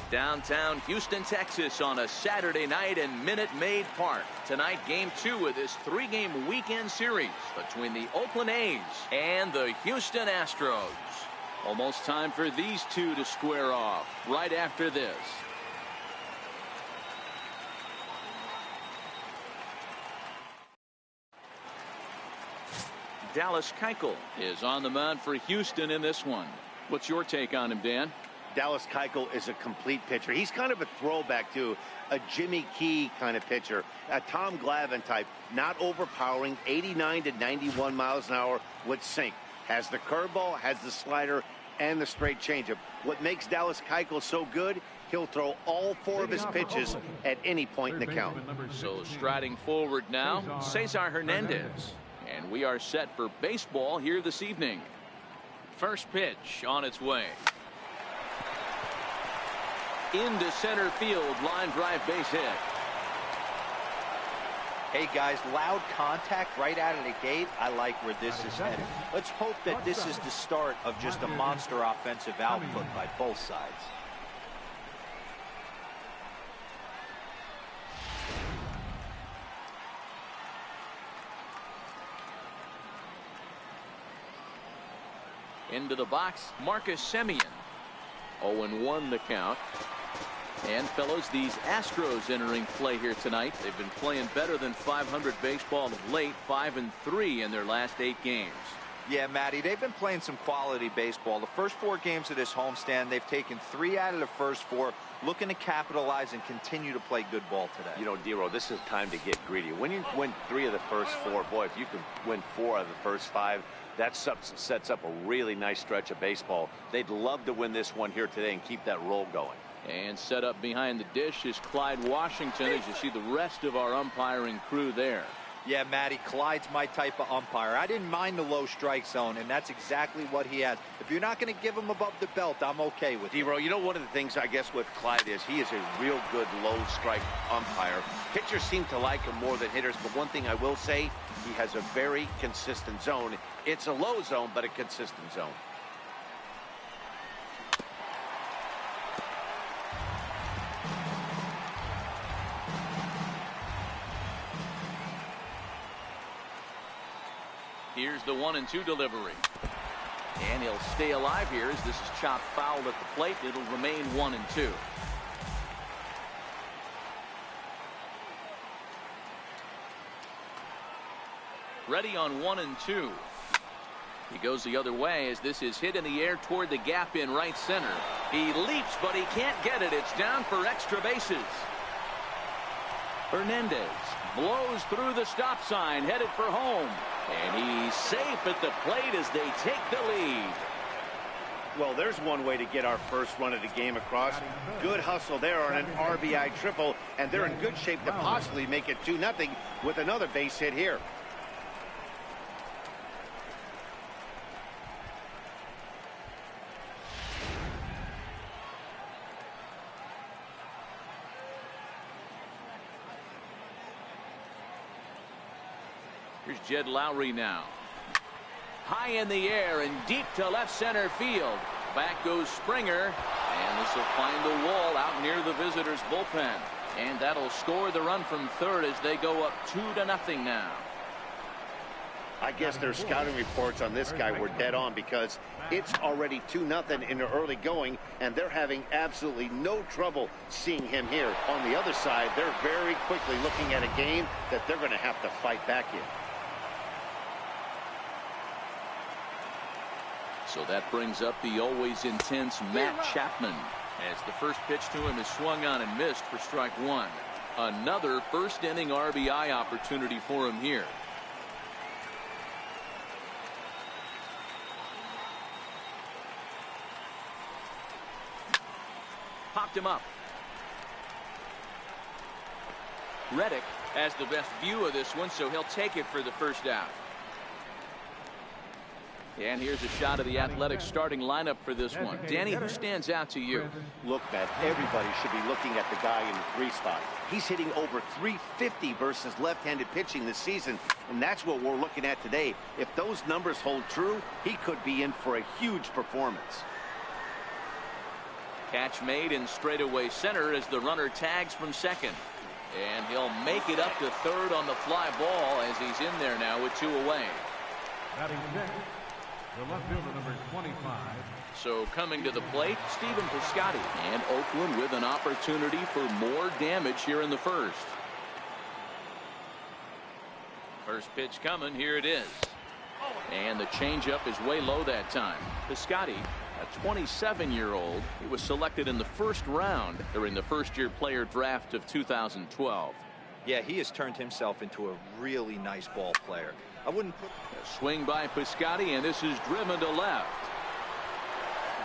Downtown Houston, Texas on a Saturday night in Minute Maid Park. Tonight, game 2 of this 3-game weekend series between the Oakland A's and the Houston Astros. Almost time for these two to square off right after this. Dallas Keuchel is on the mound for Houston in this one. What's your take on him, Dan? Dallas Keuchel is a complete pitcher. He's kind of a throwback to a Jimmy Key kind of pitcher, a Tom Glavine type, not overpowering, 89 to 91 miles an hour with sink. Has the curveball, has the slider, and the straight changeup. What makes Dallas Keuchel so good, he'll throw all 4 of his pitches at any point in the count. So striding forward now, Cesar Hernandez. And we are set for baseball here this evening. First pitch on its way. Into center field, line drive base hit. Hey guys, loud contact right out of the gate. I like where this is headed. Let's hope that this is the start of just a monster offensive output by both sides. Into the box, Marcus Semien. 0-1 the count. And fellows, these Astros entering play here tonight. They've been playing better than 500 baseball of late, 5-3 in their last 8 games. Yeah, Matty, they've been playing some quality baseball. The first 4 games of this homestand, they've taken 3 out of the first 4, looking to capitalize and continue to play good ball today. You know, Dero, this is time to get greedy. When you win 3 of the first 4, boy, if you can win 4 out of the first 5, that sets up a really nice stretch of baseball. They'd love to win this one here today and keep that roll going. And set up behind the dish is Clyde Washington, as you see the rest of our umpiring crew there. Yeah, Matty, Clyde's my type of umpire. I didn't mind the low strike zone, and that's exactly what he has. If you're not going to give him above the belt, I'm okay with it. Dero, you know, one of the things I guess with Clyde is he is a real good low strike umpire. Pitchers seem to like him more than hitters, but one thing I will say, he has a very consistent zone. It's a low zone, but a consistent zone. Here's the 1-2 delivery. And he'll stay alive here as this is chopped foul at the plate. It'll remain 1-2. Ready on 1-2. He goes the other way as this is hit in the air toward the gap in right center. He leaps, but he can't get it. It's down for extra bases. Hernandez blows through the stop sign, headed for home. And he's safe at the plate as they take the lead. Well, there's one way to get our first run of the game across. Good hustle there on an RBI triple, and they're in good shape to possibly make it 2-0 with another base hit here. Here's Jed Lowry now. High in the air and deep to left center field. Back goes Springer. And this will find the wall out near the visitors' bullpen. And that'll score the run from third as they go up 2-0 now. I guess their scouting reports on this guy were dead on because it's already 2-0 in the early going, and they're having absolutely no trouble seeing him here. On the other side, they're very quickly looking at a game that they're going to have to fight back in. So that brings up the always intense Matt Chapman as the first pitch to him is swung on and missed for strike 1. Another first inning RBI opportunity for him here. Popped him up. Reddick has the best view of this one, so he'll take it for the first out. And here's a shot of the Athletics starting lineup for this one. Danny, who stands out to you? Look, Matt, everybody should be looking at the guy in the 3 spot. He's hitting over 350 versus left-handed pitching this season, and that's what we're looking at today. If those numbers hold true, he could be in for a huge performance. Catch made in straightaway center as the runner tags from second. And he'll make it up to third on the fly ball as he's in there now with 2 away. Batting next, the left fielder, number 25. So coming to the plate, Stephen Piscotty. And Oakland with an opportunity for more damage here in the first. First pitch coming. Here it is. And the changeup is way low that time. Piscotty, a 27-year-old, he was selected in the first round during the first-year player draft of 2012. Yeah, he has turned himself into a really nice ball player. I wouldn't put A swing by Piscotty, and this is driven to left.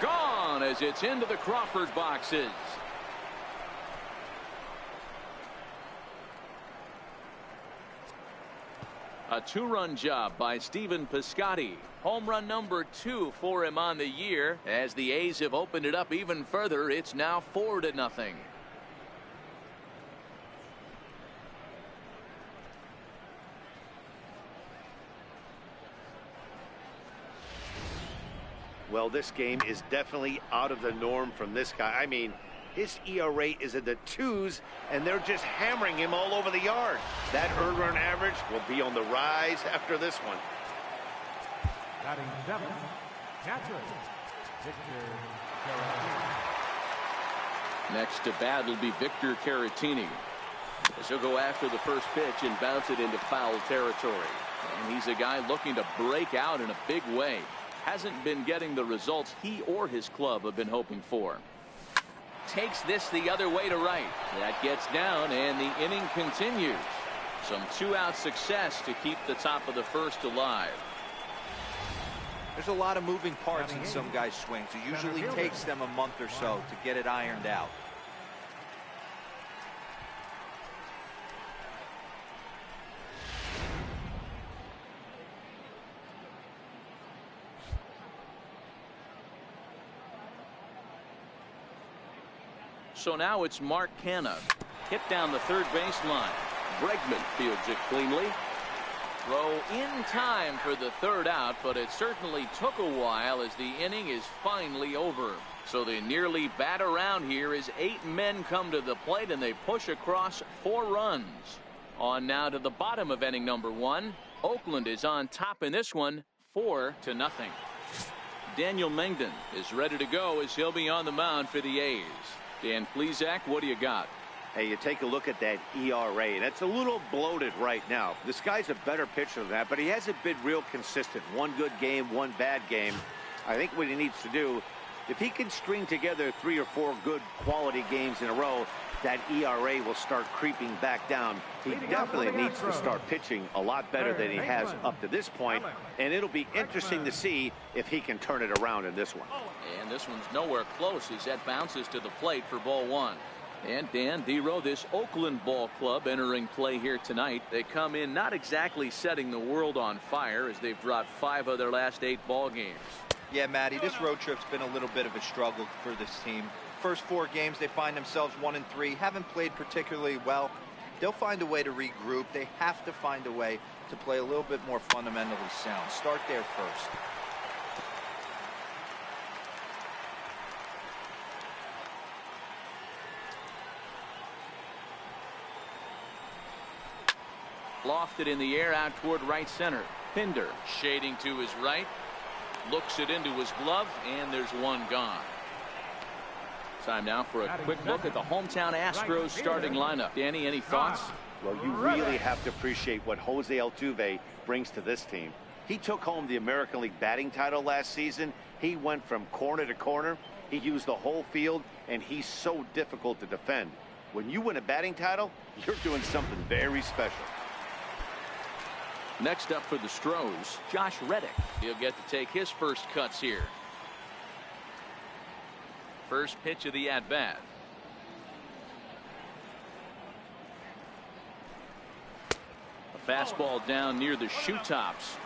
Gone as it's into the Crawford boxes. A 2-run job by Stephen Piscotty. Home run number 2 for him on the year. As the A's have opened it up even further, it's now 4-0. Well, this game is definitely out of the norm from this guy. I mean, his ERA is in the 2s, and they're just hammering him all over the yard. That earned run average will be on the rise after this one. Batting 7, catcher, Victor Caratini. Next to bat will be Victor Caratini. As he'll go after the first pitch and bounce it into foul territory. And he's a guy looking to break out in a big way. Hasn't been getting the results he or his club have been hoping for. Takes this the other way to right. That gets down, and the inning continues. Some 2-out success to keep the top of the first alive. There's a lot of moving parts in some guys' swings. It usually takes them a month or so to get it ironed out. So now it's Mark Canha. Hit down the third baseline. Bregman fields it cleanly. Throw in time for the 3rd out, but it certainly took a while as the inning is finally over. So they nearly bat around here as 8 men come to the plate and they push across 4 runs. On now to the bottom of inning number 1. Oakland is on top in this one, 4-0. Daniel Mengden is ready to go as he'll be on the mound for the A's. Dan Plesac, what do you got? Hey, you take a look at that ERA. That's a little bloated right now. This guy's a better pitcher than that, but he hasn't been real consistent. One good game, one bad game. I think what he needs to do, if he can string together 3 or 4 good quality games in a row, that ERA will start creeping back down. He definitely needs to start pitching a lot better than he has up to this point, and it'll be interesting to see if he can turn it around in this one. And this one's nowhere close as that bounces to the plate for ball 1. And Dan Dero, this Oakland ball club entering play here tonight. They come in not exactly setting the world on fire as they've dropped 5 of their last 8 ball games. Yeah, Matty, this road trip's been a little bit of a struggle for this team. First 4 games, they find themselves 1-3, haven't played particularly well. They'll find a way to regroup. They have to find a way to play a little bit more fundamentally sound. Start there first. Lofted in the air out toward right center. Pinder shading to his right. Looks it into his glove, and there's one gone. Time now for a quick look at the hometown Astros starting lineup. Danny, any thoughts? Well, you really have to appreciate what Jose Altuve brings to this team. He took home the American League batting title last season. He went from corner to corner. He used the whole field, and he's so difficult to defend. When you win a batting title, you're doing something very special. Next up for the Astros, Josh Reddick. He'll get to take his first cuts here. First pitch of the at-bat. A fastball down near the shoe tops.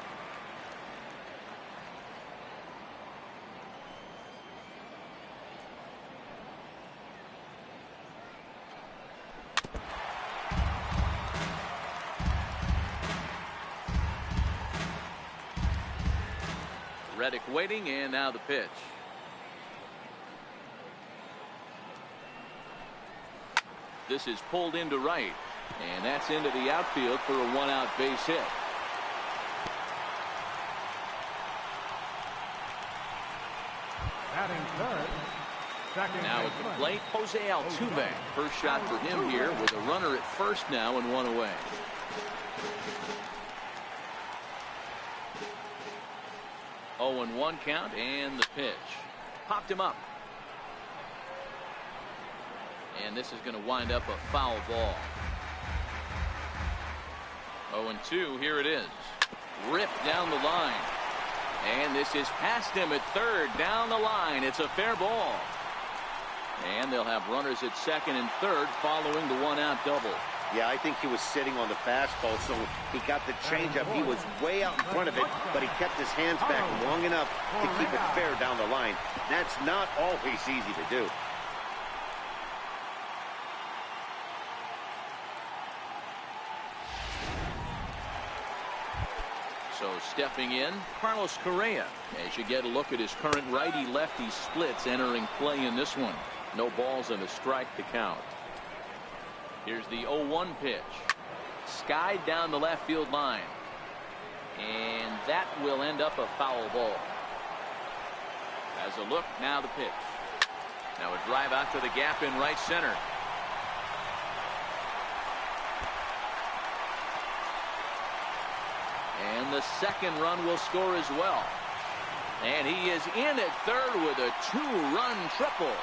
Reddick waiting, and now the pitch. This is pulled into right, and that's into the outfield for a one-out base hit. Batting third. Second Now at the plate, Jose Altuve. First shot for him here with a runner at first now and one away. Oh, and 1 count, and the pitch. Popped him up. And this is going to wind up a foul ball. 0-2, here it is. Ripped down the line. And this is past him at third, down the line. It's a fair ball. And they'll have runners at second and third following the one-out double. Yeah, I think he was sitting on the fastball, so he got the changeup. He was way out in front of it, but he kept his hands back long enough to keep it fair down the line. That's not always easy to do. So stepping in, Carlos Correa. As you get a look at his current righty-lefty splits entering play in this one. No balls and a strike to count. Here's the 0-1 pitch. Skied down the left field line. And that will end up a foul ball. As a look, now the pitch. Now a drive out to the gap in right center. And the second run will score as well. And he is in at third with a 2-run triple.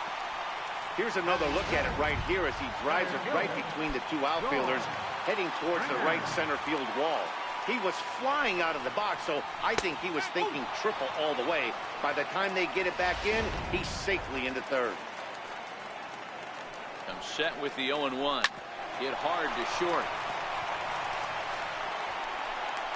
Here's another look at it right here as he drives it right between the two outfielders, heading towards the right center field wall. He was flying out of the box, so I think he was thinking triple all the way. By the time they get it back in, he's safely into third. Comes set with the 0-1. Hit hard to short.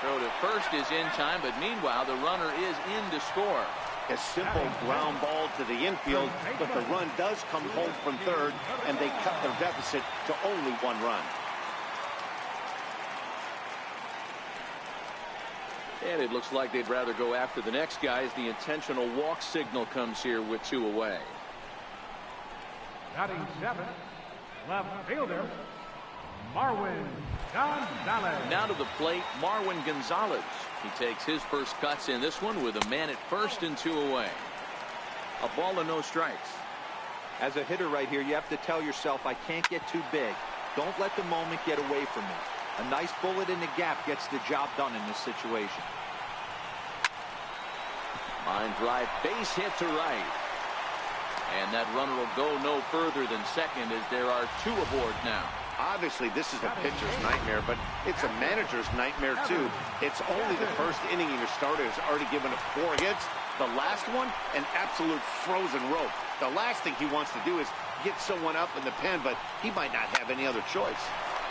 Throw to first is in time, but meanwhile the runner is in to score. A simple ground ball to the infield, but the run does come home from third, and they cut their deficit to only 1 run. And it looks like they'd rather go after the next guy as the intentional walk signal comes here with 2 away. Batting seventh, left fielder, Marwin Gonzalez. Now to the plate, Marwin Gonzalez. He takes his first cuts in this one with a man at first and 2 away. A ball and no strikes. As a hitter right here, you have to tell yourself, I can't get too big. Don't let the moment get away from me. A nice bullet in the gap gets the job done in this situation. Line drive, base hit to right. And that runner will go no further than second as there are 2 aboard now. Obviously, this is a pitcher's nightmare, but it's a manager's nightmare, too. It's only the first inning, and your starter has already given up 4 hits. The last one, an absolute frozen rope. The last thing he wants to do is get someone up in the pen, but he might not have any other choice.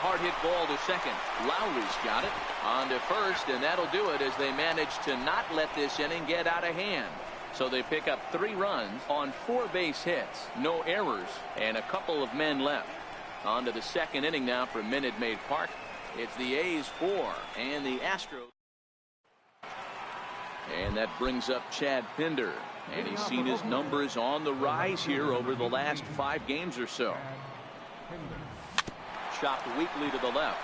Hard hit ball to second. Lowry's got it. On to first, and that'll do it as they manage to not let this inning get out of hand. So they pick up 3 runs on 4 base hits, no errors, and a couple of men left. On to the second inning now from Minute Maid Park. It's the A's 4 and the Astros. And that brings up Chad Pinder. And he's seen his numbers on the rise here over the last 5 games or so. Chopped weakly to the left.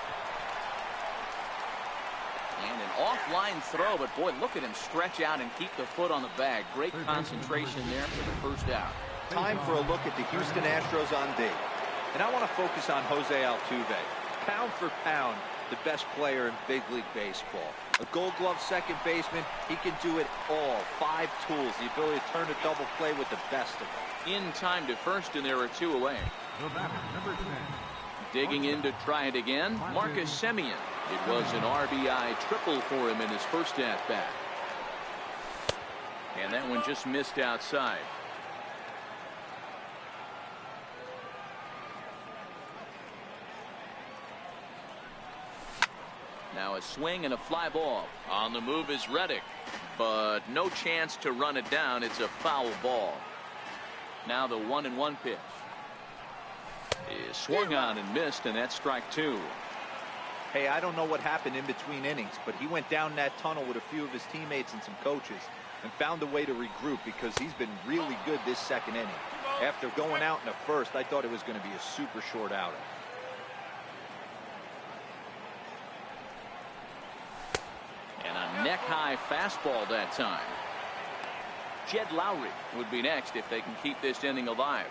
And an offline throw, but boy, look at him stretch out and keep the foot on the bag. Great concentration there for the first out. Time for a look at the Houston Astros on D. And I want to focus on Jose Altuve. Pound for pound, the best player in big league baseball. A Gold Glove second baseman, he can do it all. 5 tools, the ability to turn a double play with the best of them. In time to first, and there are 2 away. Number 10. Digging in to try it again, Marcus Semien. It was an RBI triple for him in his first at-bat. And that one just missed outside. Now a swing and a fly ball. On the move is Reddick, but no chance to run it down. It's a foul ball. Now the 1-1 pitch is swung on and missed, and that's strike 2. Hey, I don't know what happened in between innings, but he went down that tunnel with a few of his teammates and some coaches and found a way to regroup because he's been really good this second inning. After going out in the first, I thought it was going to be a super short outing. neck-high fastball that time. Jed Lowry would be next if they can keep this inning alive.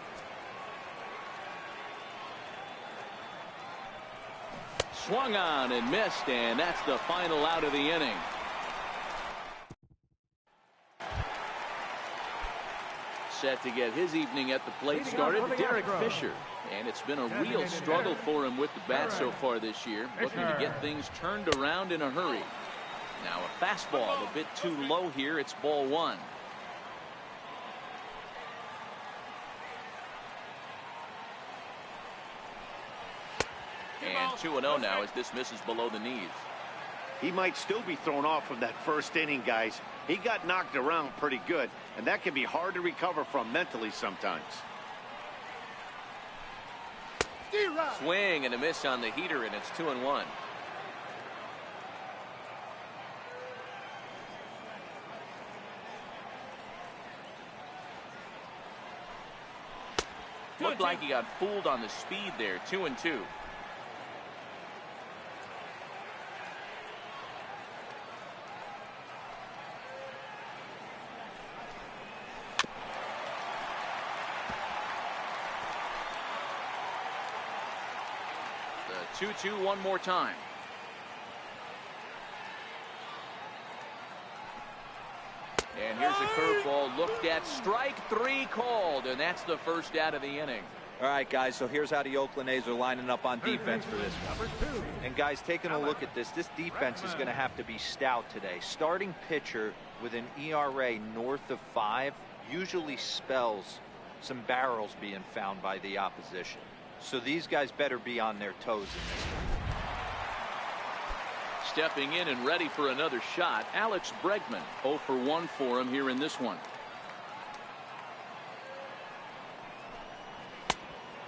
Swung on and missed, and that's the final out of the inning. Set to get his evening at the plate started, Derek Fisher. And it's been a real struggle for him with the bat so far this year, looking to get things turned around in a hurry. Now a fastball a bit too low here. It's ball one. And 2-0 now as this misses below the knees. He might still be thrown off from that first inning, guys. He got knocked around pretty good, and that can be hard to recover from mentally sometimes. Swing and a miss on the heater, and it's 2-1. Looked like he got fooled on the speed there. 2-2. The 2-2 one more time. And here's a curveball looked at. Strike three called, and that's the first out of the inning. All right, guys, so here's how the Oakland A's are lining up on defense for this one. And, guys, taking a look at this defense is going to have to be stout today. Starting pitcher with an ERA north of 5 usually spells some barrels being found by the opposition. So these guys better be on their toes in this one. Stepping in and ready for another shot, Alex Bregman. 0 for 1 for him here in this one.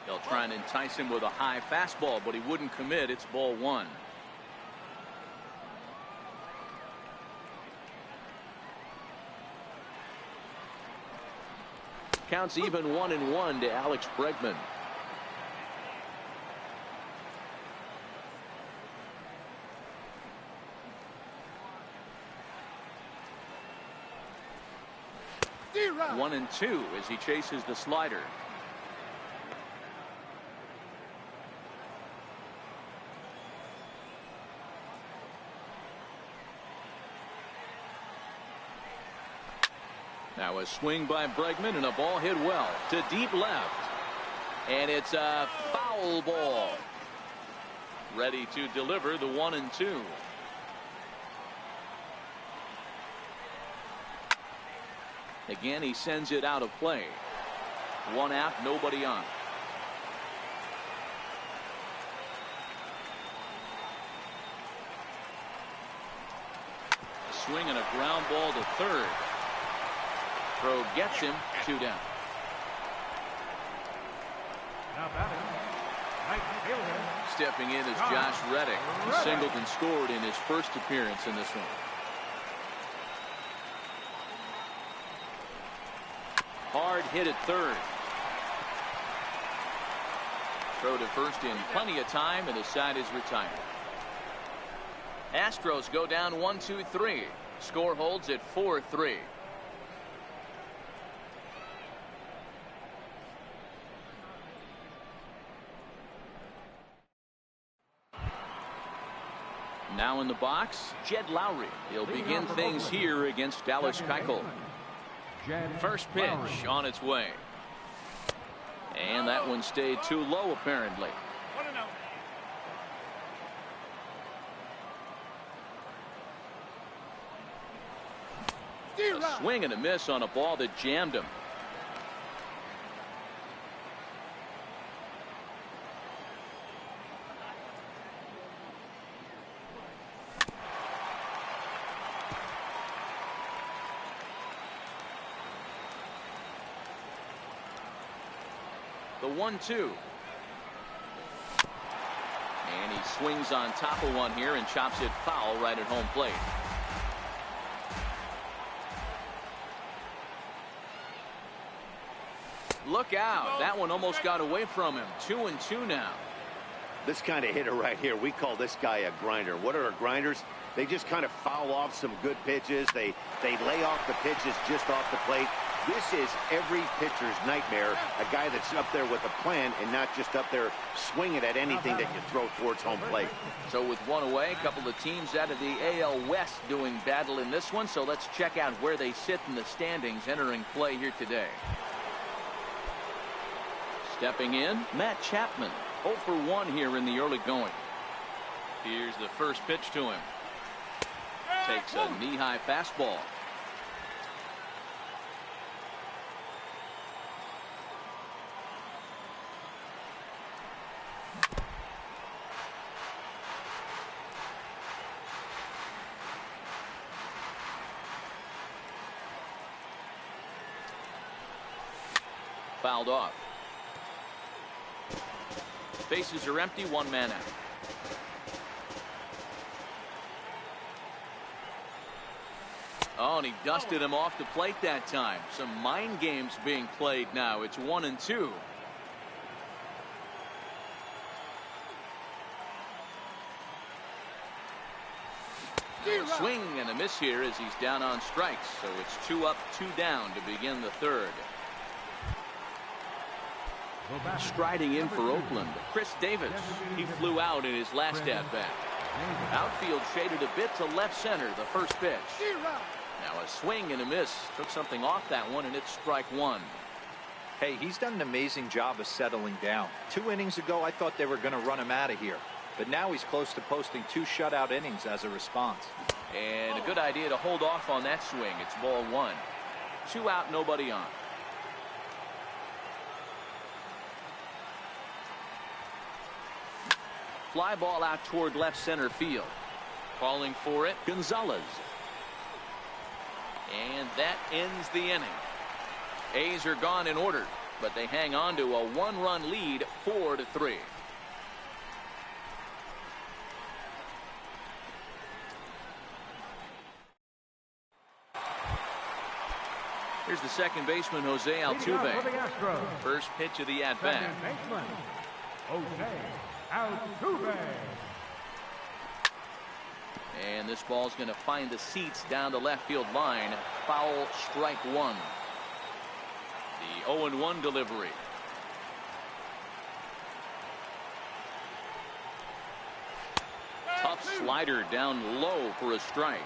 They'll try and entice him with a high fastball, but he wouldn't commit. It's ball one. Counts even 1-1 to Alex Bregman. Zero. 1-2 as he chases the slider. Now a swing by Bregman and a ball hit well to deep left. And it's a foul ball. Ready to deliver the 1-2. Again, he sends it out of play. 1 out, nobody on. A swing and a ground ball to third. Throw gets him, 2 down. Now batting, right fielder. Stepping in is Josh Reddick. He singled and scored in his first appearance in this one. Hard hit at third. Throw to first in plenty of time, and the side is retired. Astros go down 1-2-3. Score holds at 4-3. Now in the box, Jed Lowry. He'll begin things here against Dallas Keuchel. First pitch on its way. And that one stayed too low, apparently. A swing and a miss on a ball that jammed him. The 1-2. And he swings on top of one here and chops it foul right at home plate. Look out. That one almost got away from him. 2-2 now. This kind of hitter right here, we call this guy a grinder. What are grinders? They just kind of foul off some good pitches. They lay off the pitches just off the plate. This is every pitcher's nightmare, a guy that's up there with a plan and not just up there swinging at anything that you throw towards home plate. So with one away, a couple of teams out of the AL West doing battle in this one. So let's check out where they sit in the standings entering play here today. Stepping in, Matt Chapman, 0 for 1 here in the early going. Here's the first pitch to him. Takes a knee-high fastball. Fouled off. Bases are empty, 1 man out. Oh, and he dusted him off the plate that time. Some mind games being played now. It's 1-2. Swing and a miss here as he's down on strikes. So it's 2 up, 2 down to begin the third. Striding in for Oakland, Chris Davis. He flew out in his last at-bat. Outfield shaded a bit to left center, the first pitch. Now a swing and a miss. Took something off that one, and it's strike 1. Hey, he's done an amazing job of settling down. 2 innings ago, I thought they were going to run him out of here. But now he's close to posting 2 shutout innings as a response. And a good idea to hold off on that swing. It's ball 1. 2 out, nobody on. Fly ball out toward left center field. Calling for it, Gonzalez. And that ends the inning. A's are gone in order, but they hang on to a 1-run lead, 4-3. Here's the second baseman, Jose Altuve. For the Astros, First pitch of the at-bat. second baseman, Jose Altuve. And this ball's going to find the seats down the left field line. Foul, strike 1. The 0-1 delivery. Tough slider down low for a strike.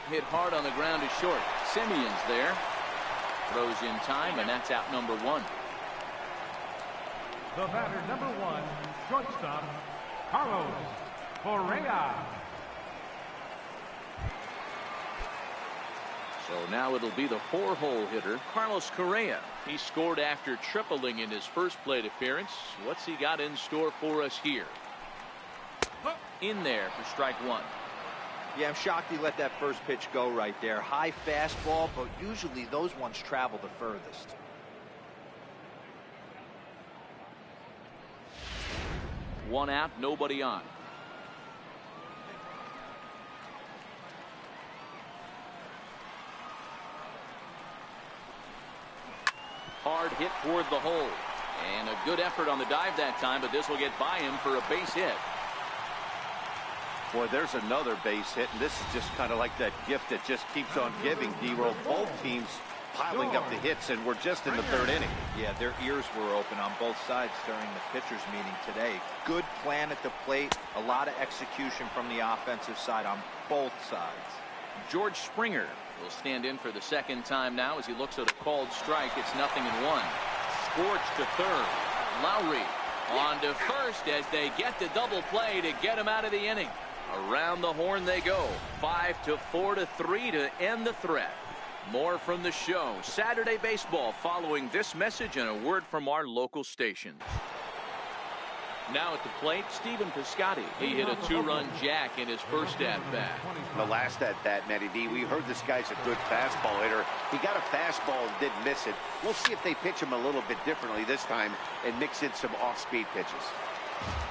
Hit hard on the ground to short. Simeon's there. Throws in time, and that's out number 1. The batter, number 1, shortstop, Carlos Correa. So now it'll be the 4-hole hitter, Carlos Correa. He scored after tripling in his first plate appearance. What's he got in store for us here? In there for strike 1. Yeah, I'm shocked he let that first pitch go right there. High fastball, but usually those ones travel the furthest. One out, nobody on. Hard hit toward the hole. And a good effort on the dive that time, but this will get by him for a base hit. Boy, there's another base hit, and this is just kind of like that gift that just keeps on giving, D-Roll. Both teams piling up the hits, and we're just in the 3rd inning. Yeah, their ears were open on both sides during the pitchers meeting today. Good plan at the plate, a lot of execution from the offensive side on both sides. George Springer will stand in for the second time now as he looks at a called strike. It's 0-1. Scorched to third. Lowry on to first as they get the double play to get him out of the inning. Around the horn they go. 5-4-3 to end the threat. More from the show. Saturday baseball following this message and a word from our local stations. Now at the plate, Stephen Piscotty. He hit a 2-run jack in his first at-bat. The last at-bat, Matty D, we heard this guy's a good fastball hitter. He got a fastball and didn't miss it. We'll see if they pitch him a little bit differently this time and mix in some off-speed pitches.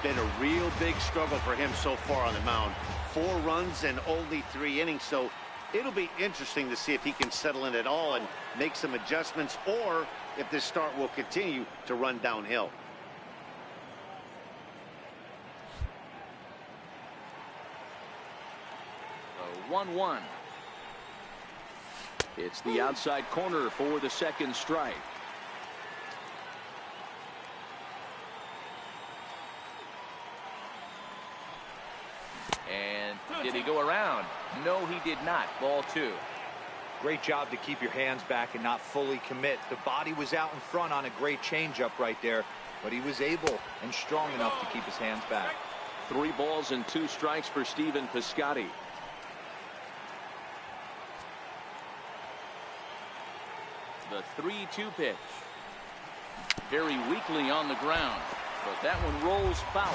Been a real big struggle for him so far on the mound. 4 runs and only 3 innings, so It'll be interesting to see if he can settle in at all and make some adjustments, or if this start will continue to run downhill. A 1-1. It's the outside corner for the second strike. And did he go around? No, he did not. Ball 2. Great job to keep your hands back and not fully commit. The body was out in front on a great changeup right there, but he was able and strong enough to keep his hands back. 3 balls and 2 strikes for Stephen Piscotty. The 3-2 pitch. Very weakly on the ground, but that one rolls foul.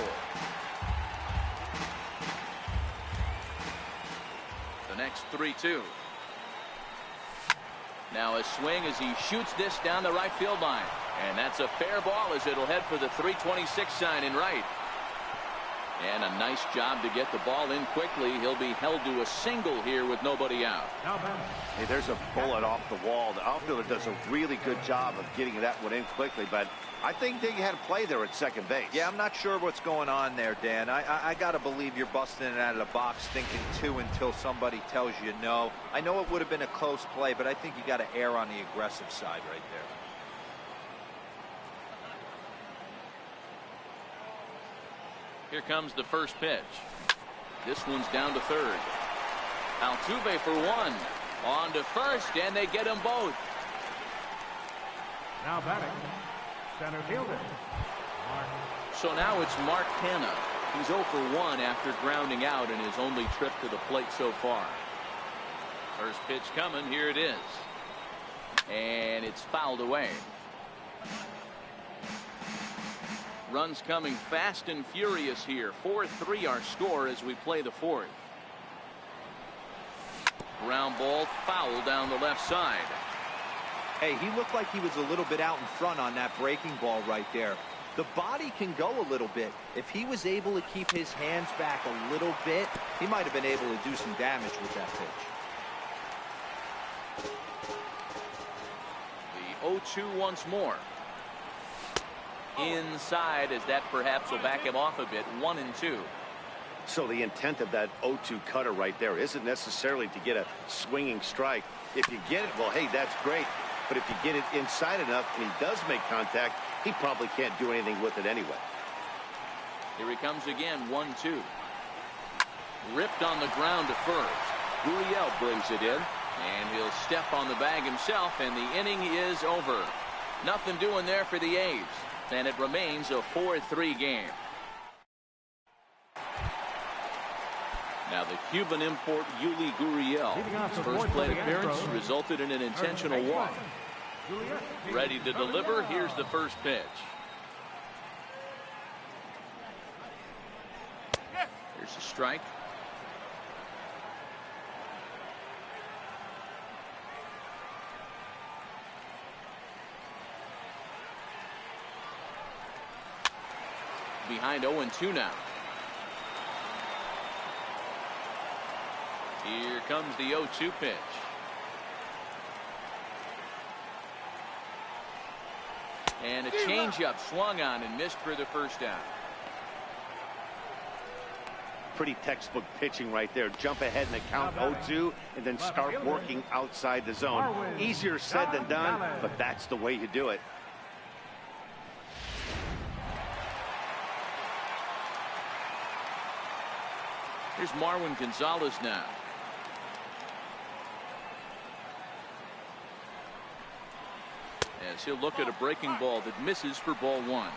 The next 3-2. Now a swing as he shoots this down the right field line. And that's a fair ball as it'll head for the 326 sign in right. And a nice job to get the ball in quickly. He'll be held to a single here with nobody out. Hey, there's a bullet off the wall. The outfielder does a really good job of getting that one in quickly, but I think they had a play there at second base. Yeah, I'm not sure what's going on there, Dan. I got to believe you're busting it out of the box thinking 2 until somebody tells you no. I know it would have been a close play, but I think you got to err on the aggressive side right there. Here comes the first pitch. This one's down to third. Altuve for 1. On to first, and they get them both. Now batting, center fielder. So now it's Mark Hanna. He's 0 for 1 after grounding out in his only trip to the plate so far. First pitch coming. Here it is. And it's fouled away. Runs coming fast and furious here. 4-3 our score as we play the 4th. Ground ball foul down the left side. Hey, he looked like he was a little bit out in front on that breaking ball right there. The body can go a little bit. If he was able to keep his hands back a little bit, he might have been able to do some damage with that pitch. The 0-2 once more. Inside, as that perhaps will back him off a bit. 1-2. So the intent of that 0-2 cutter right there isn't necessarily to get a swinging strike. If you get it, well, hey, that's great. But if you get it inside enough and he does make contact, he probably can't do anything with it anyway. Here he comes again. 1-2. Ripped on the ground to first. Gurriel brings it in, and he'll step on the bag himself, and the inning is over. Nothing doing there for the A's. And it remains a 4-3 game. Now the Cuban import Yuli Gurriel's first plate appearance resulted in an intentional walk. Ready to deliver. Here's the first pitch. Here's a strike. Behind 0-2 now. Here comes the 0-2 pitch. And a changeup swung on and missed for the first down. Pretty textbook pitching right there. Jump ahead in the count 0-2 and then start working outside the zone. Easier said than done, but that's the way you do it. Here's Marwin Gonzalez now. As he'll look at a breaking ball that misses for ball 1.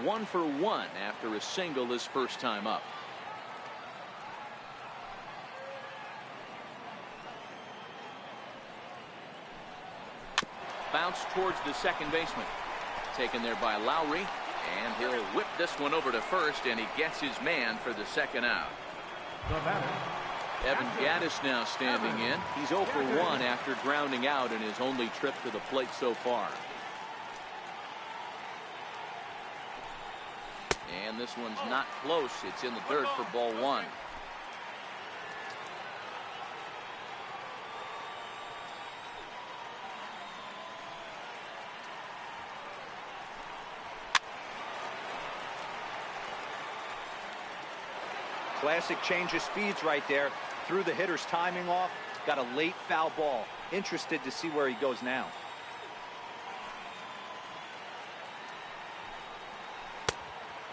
1 for 1 after a single his first time up. Bounce towards the second baseman. Taken there by Lowry. And he'll whip this one over to first, and he gets his man for the second out. Evan Gattis now standing in. He's 0 for 1 after grounding out in his only trip to the plate so far. And this one's not close. It's in the dirt for ball 1. Classic change of speeds right there. Threw the hitter's timing off. Got a late foul ball. Interested to see where he goes now.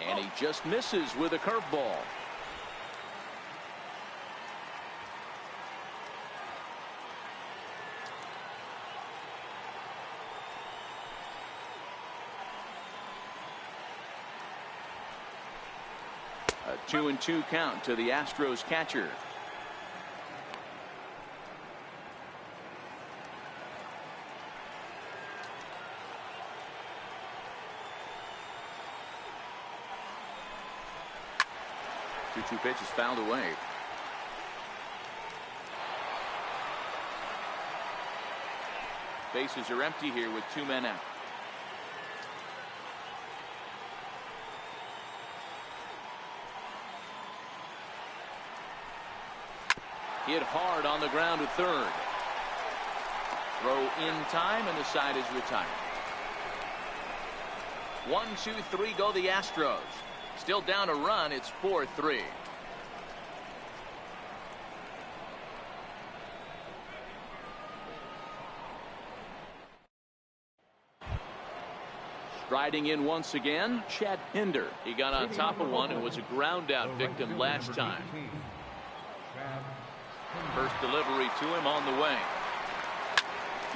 And he just misses with a curveball. A 2-2 count to the Astros catcher. Two pitches fouled away. Bases are empty here with 2 men out. Hit hard on the ground to third. Throw in time, and the side is retired. 1, 2, 3 go the Astros. Still down a run. It's 4-3. Striding in once again, Chad Pinder. He got on top of one and was a ground out victim last time. First delivery to him on the way.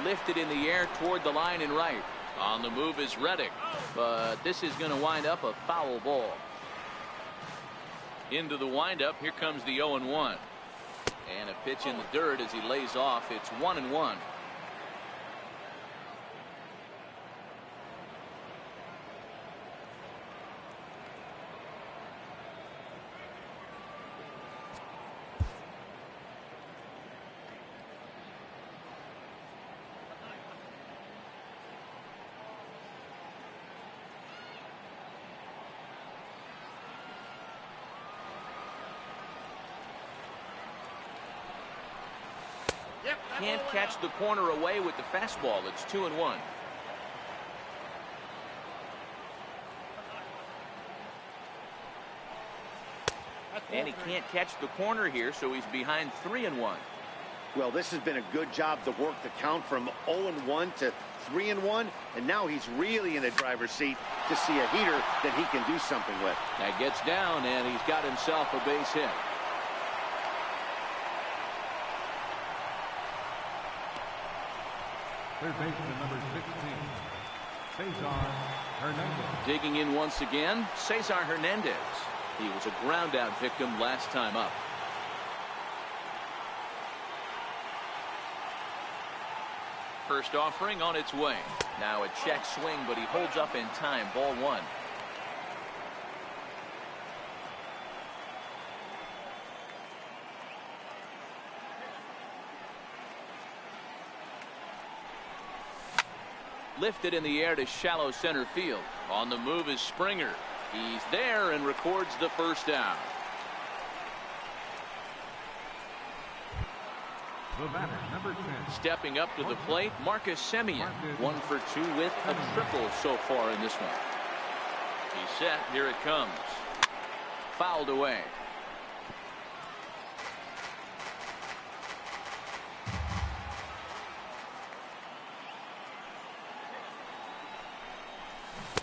Lifted in the air toward the line and right. On the move is Reddick, but this is going to wind up a foul ball. Into the windup, here comes the 0-1. And a pitch in the dirt as he lays off. It's 1-1. Can't catch the corner away with the fastball. It's 2-1. And he can't catch the corner here, so he's behind 3-1. Well, this has been a good job to work the count from 0-1 to 3-1, and now he's really in the driver's seat to see a heater that he can do something with. That gets down, and he's got himself a base hit. Third baseman number 16, Cesar Hernandez. Digging in once again, Cesar Hernandez. He was a ground out victim last time up. First offering on its way. Now a check swing, but he holds up in time. Ball 1. Lifted in the air to shallow center field. On the move is Springer. He's there and records the first down. The batter, number 10. Stepping up to the plate, Marcus Semien. 1 for 2 with a triple so far in this one. He's set. Here it comes. Fouled away.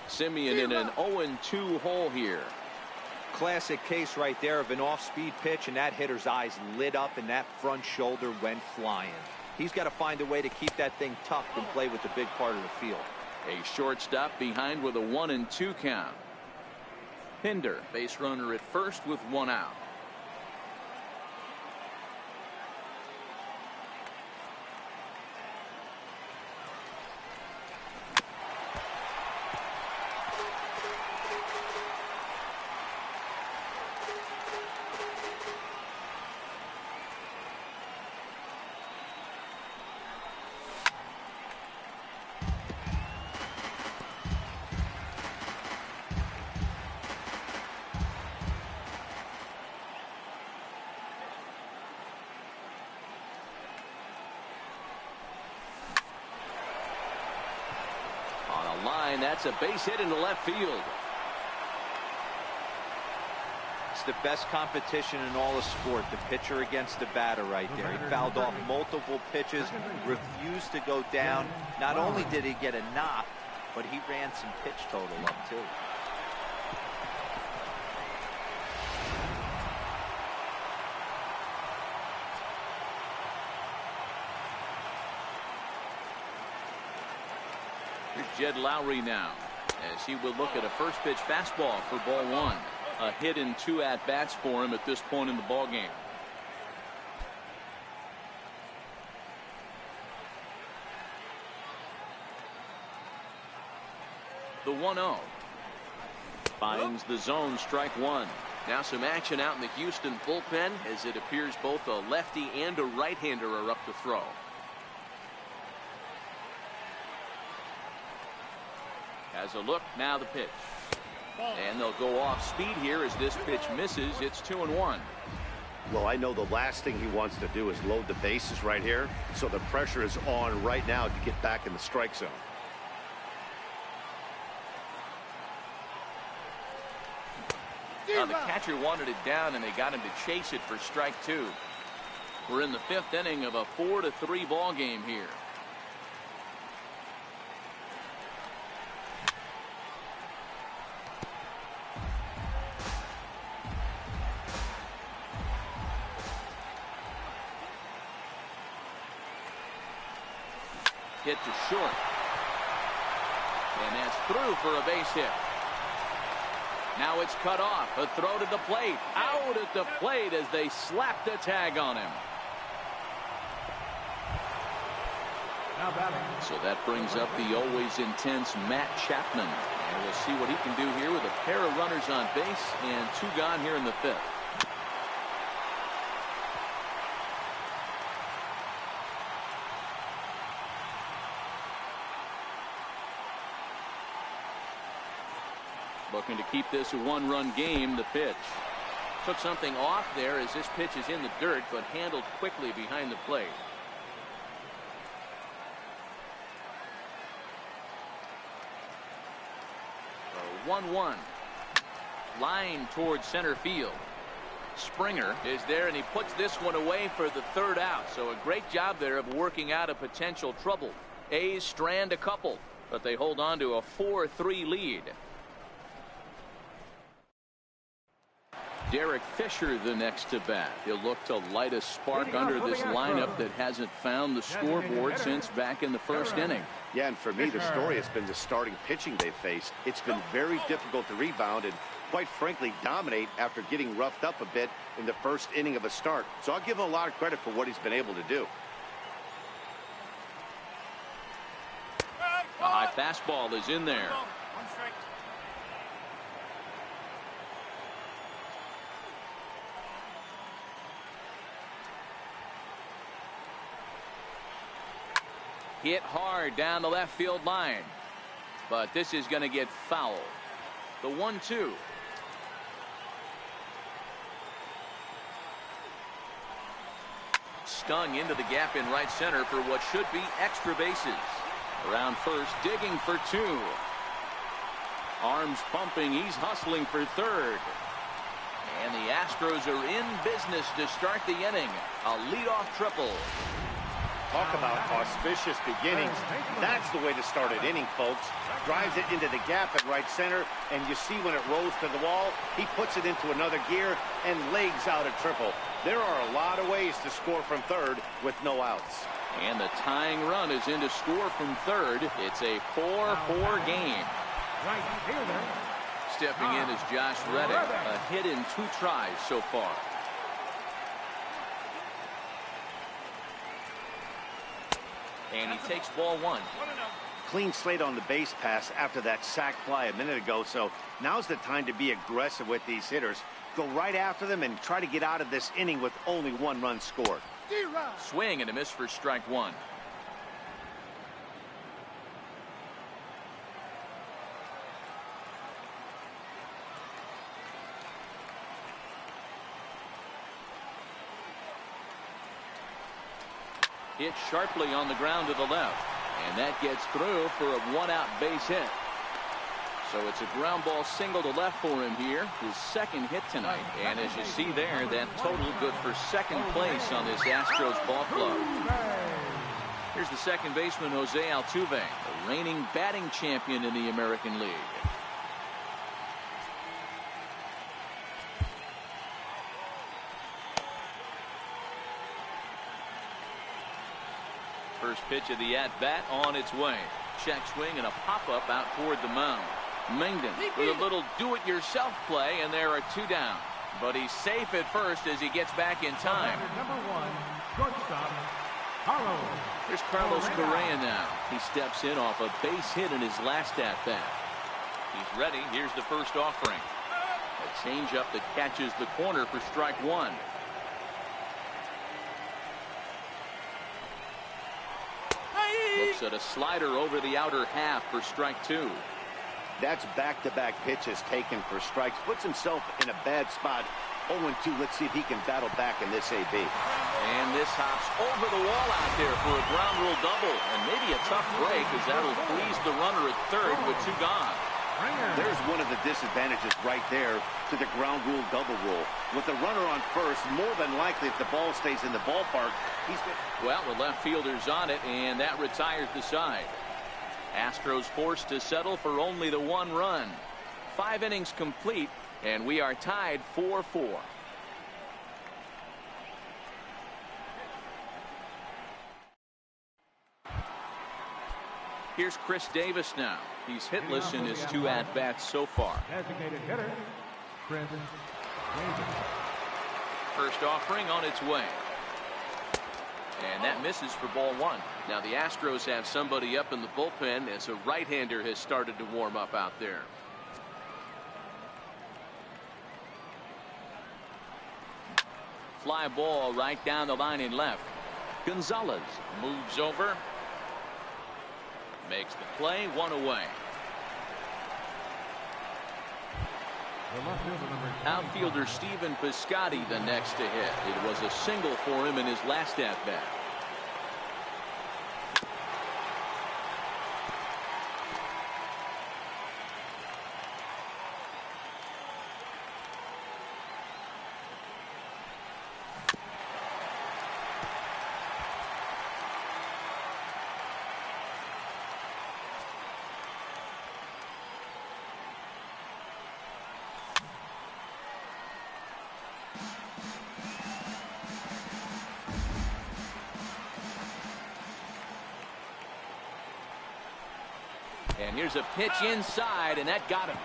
Semien in an 0-2 hole here. Classic case right there of an off-speed pitch, and that hitter's eyes lit up and that front shoulder went flying. He's got to find a way to keep that thing tucked and play with the big part of the field. A shortstop behind with a 1-2 count. Pinder, base runner at first with 1 out. Line, that's a base hit into left field. It's the best competition in all of sport, the pitcher against the batter right there. He fouled off multiple pitches, refused to go down. Not only did he get a knock, but he ran some pitch total up too. Here's Jed Lowry now, as he will look at a first pitch fastball for ball one. A hit and 2 at-bats for him at this point in the ball game. The 1-0 finds the zone, strike one. Now some action out in the Houston bullpen, as it appears both a lefty and a right-hander are up to throw. Has a look, now the pitch. And they'll go off speed here as this pitch misses. It's 2-1. Well, I know the last thing he wants to do is load the bases right here, so the pressure is on right now to get back in the strike zone. Now the catcher wanted it down, and they got him to chase it for strike two. We're in the 5th inning of a 4-3 ball game here. Hit to short. And that's through for a base hit. Now it's cut off. A throw to the plate. Out at the plate as they slap the tag on him. So that brings up the always intense Matt Chapman. And we'll see what he can do here with a pair of runners on base and 2 gone here in the 5th. Looking to keep this a 1-run game. The pitch took something off there as this pitch is in the dirt, but handled quickly behind the plate. A 1-1 line towards center field. Springer is there, and he puts this one away for the 3rd out. So a great job there of working out a potential trouble. A's strand a couple, but they hold on to a 4-3 lead. Derek Fisher the next to bat. He'll look to light a spark under this lineup that hasn't found the scoreboard since back in the 1st inning. Yeah, and for me, the story has been the starting pitching they've faced. It's been very difficult to rebound and, quite frankly, dominate after getting roughed up a bit in the 1st inning of a start. So I'll give him a lot of credit for what he's been able to do. A high fastball is in there. Hit hard down the left field line, but this is going to get foul. The 1-2. Stung into the gap in right center for what should be extra bases. Around first, digging for 2. Arms pumping, he's hustling for 3rd. And the Astros are in business to start the inning. A leadoff triple. Talk about auspicious beginnings. That's the way to start an inning, folks. Drives it into the gap at right center, and you see when it rolls to the wall, he puts it into another gear and legs out a triple. There are a lot of ways to score from 3rd with no outs. And the tying run is in to score from 3rd. It's a 4-4 game. Stepping in is Josh Reddick. A hit in 2 tries so far. And he takes ball 1. Clean slate on the base pass after that sac fly a minute ago, so now's the time to be aggressive with these hitters. Go right after them and try to get out of this inning with only 1 run scored. Swing and a miss for strike 1. Hit sharply on the ground to the left, and that gets through for a 1-out base hit. So it's a ground ball single to left for him here, his second hit tonight. And as you see there, that total good for second place on this Astros ball club. Here's the second baseman, Jose Altuve, the reigning batting champion in the American League. First pitch of the at-bat on its way. Check swing and a pop-up out toward the mound. Mengden with a little do-it-yourself play, and there are two down. But he's safe at first as he gets back in time. Number 1, shortstop, Carlos. Here's Carlos Correa now. He steps in off a base hit in his last at-bat. He's ready. Here's the first offering. A changeup that catches the corner for strike one. Looks at a slider over the outer half for strike two. That's back-to-back pitches taken for strikes. Puts himself in a bad spot. 0-2. Let's see if he can battle back in this AB. And this hops over the wall out there for a ground rule double. And maybe a tough break, as that'll please the runner at third with two gone. There's one of the disadvantages right there to the ground rule double rule. With the runner on first, more than likely if the ball stays in the ballpark, well, the left fielder's on it, and that retires the side. Astros forced to settle for only the one run. 5 innings complete, and we are tied 4-4. Here's Chris Davis now. He's hitless in his 2 at-bats so far. Designated hitter, Chris Davis. First offering on its way. And that misses for ball one. Now the Astros have somebody up in the bullpen as a right-hander has started to warm up out there. Fly ball right down the line in left. Gonzalez moves over. Makes the play, one away. Outfielder Stephen Piscotty the next to hit. It was a single for him in his last at-bat. And here's a pitch inside, and that got him.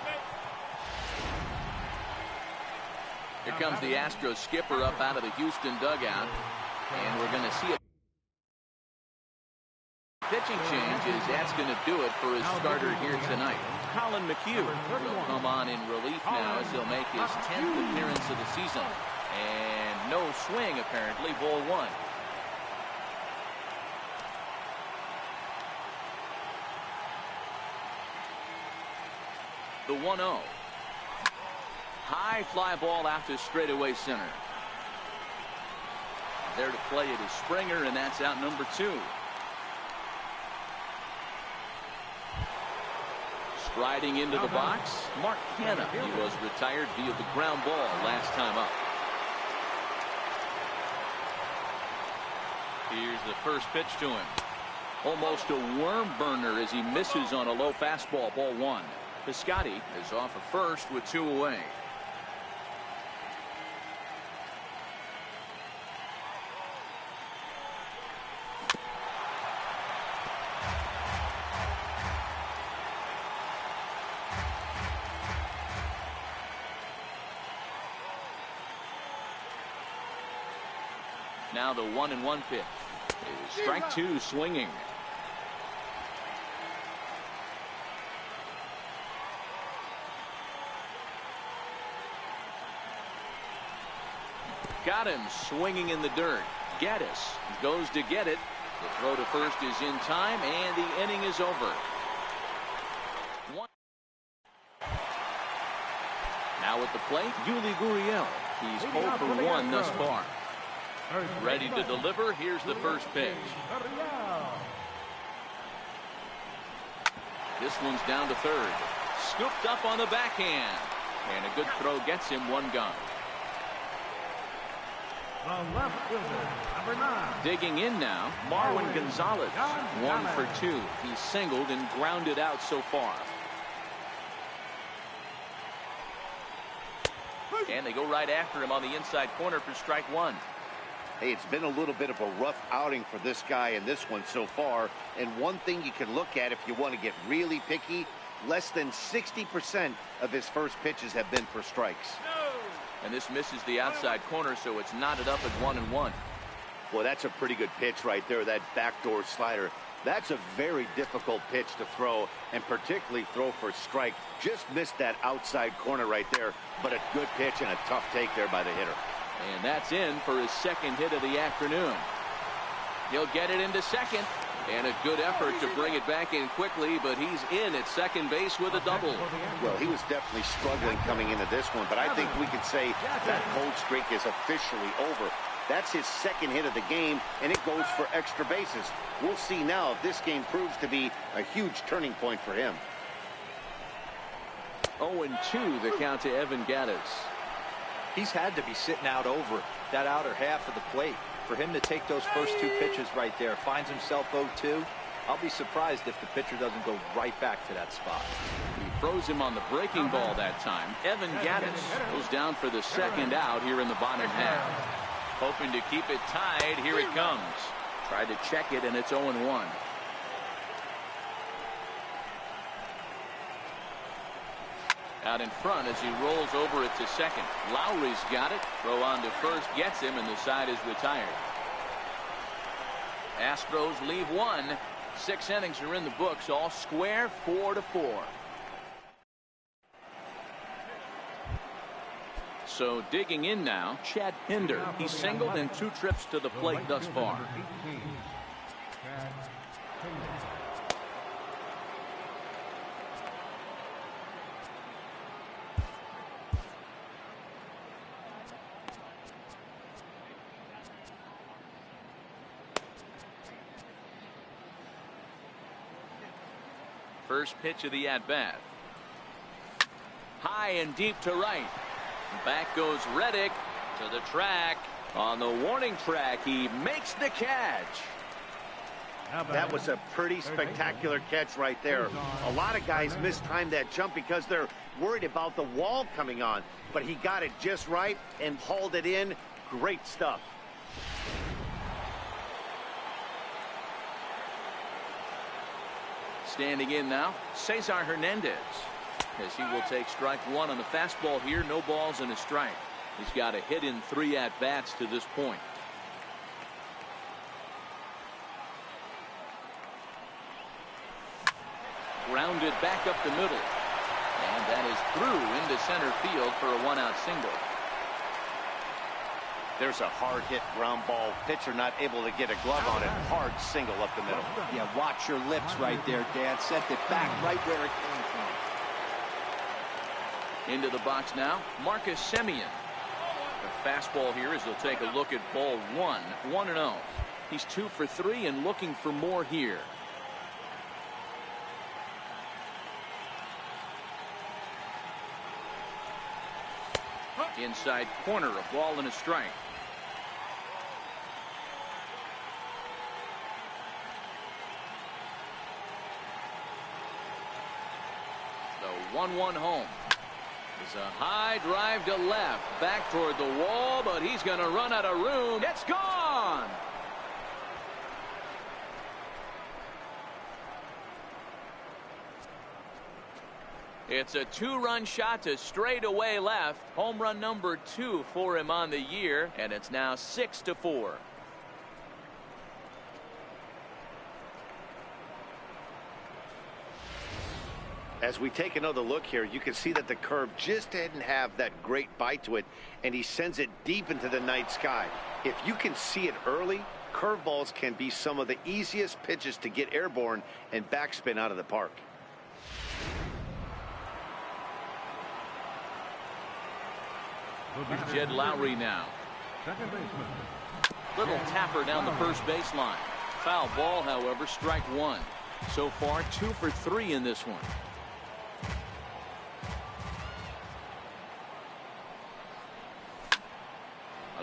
Here comes the Astros skipper up out of the Houston dugout. And we're going to see a pitching change as that's going to do it for his starter here tonight. Colin McHugh will come on in relief now as he'll make his 10th appearance of the season. And no swing, apparently, ball one. The 1-0. High fly ball out to straightaway center. There to play it is Springer, and that's out number 2. Striding into the box, Mark Hanna. He was retired via the ground ball last time up. Here's the first pitch to him. Almost a worm burner as he misses on a low fastball, ball one. Piscotty is off at first with 2 away. Now the 1-1 pitch. Strike 2 swinging. Got him swinging in the dirt. Gaddis goes to get it. The throw to first is in time, and the inning is over. Now at the plate, Yuli Gurriel. He's 0 for 1 thus far. Ready to deliver. Here's the first pitch. This one's down to third. Scooped up on the backhand. And a good throw gets him one gone. The left fielder, number 9. Digging in now, Marwin Gonzalez. 1 for 2. He's singled and grounded out so far. And they go right after him on the inside corner for strike 1. Hey, it's been a little bit of a rough outing for this guy in this one so far. And one thing you can look at if you want to get really picky, less than 60% of his first pitches have been for strikes. And this misses the outside corner, so it's knotted up at 1-1. Well, that's a pretty good pitch right there, that backdoor slider. That's a very difficult pitch to throw, and particularly throw for a strike. Just missed that outside corner right there, but a good pitch and a tough take there by the hitter. And that's in for his second hit of the afternoon. He'll get it into second. And a good effort to bring it back in quickly, but he's in at second base with a double. Well, he was definitely struggling coming into this one, but I think we could say that cold streak is officially over. That's his second hit of the game, and it goes for extra bases. We'll see now if this game proves to be a huge turning point for him. 0-2 the count to Evan Gattis. He's had to be sitting out over that outer half of the plate. For him to take those first 2 pitches right there, finds himself 0-2. I'll be surprised if the pitcher doesn't go right back to that spot. He froze him on the breaking ball that time. Evan Gattis goes down for the second out here in the bottom half. Hoping to keep it tied. Here it comes. Tried to check it, and it's 0-1. Out in front as he rolls over it to second. Lowry's got it. Throw on to first gets him, and the side is retired. Astros leave 1. 6 innings are in the books, all square, 4-4. So digging in now, Chad Pinder. He's singled in 2 trips to the plate thus far. First pitch of the at-bat. High and deep to right. Back goes Reddick to the track. On the warning track, he makes the catch. That was a pretty spectacular catch right there. A lot of guys mistime that jump because they're worried about the wall coming on. But he got it just right and hauled it in. Great stuff. Standing in now, Cesar Hernandez, as he will take strike 1 on the fastball here. No balls and a strike. He's got a hit in 3 at-bats to this point. Grounded back up the middle. And that is through into center field for a 1-out single. There's a hard hit ground ball. Pitcher not able to get a glove on it. Hard single up the middle. Yeah, watch your lips right there, Dan. Sent it back right where it came from. Into the box now, Marcus Semien. The fastball here as he'll take a look at ball 1. 1-0. He's 2 for 3 and looking for more here. Inside corner, a ball and a strike. The 1-1 home. It's a high drive to left, back toward the wall, but he's going to run out of room. It's gone. It's a 2-run shot to straightaway left. Home run number 2 for him on the year, and it's now 6-4. As we take another look here, you can see that the curve just didn't have that great bite to it, and he sends it deep into the night sky. If you can see it early, curveballs can be some of the easiest pitches to get airborne and backspin out of the park. Here's Jed Lowry now. Second baseman. Little tapper down the first baseline. Foul ball, however, strike 1. So far, 2 for 3 in this one.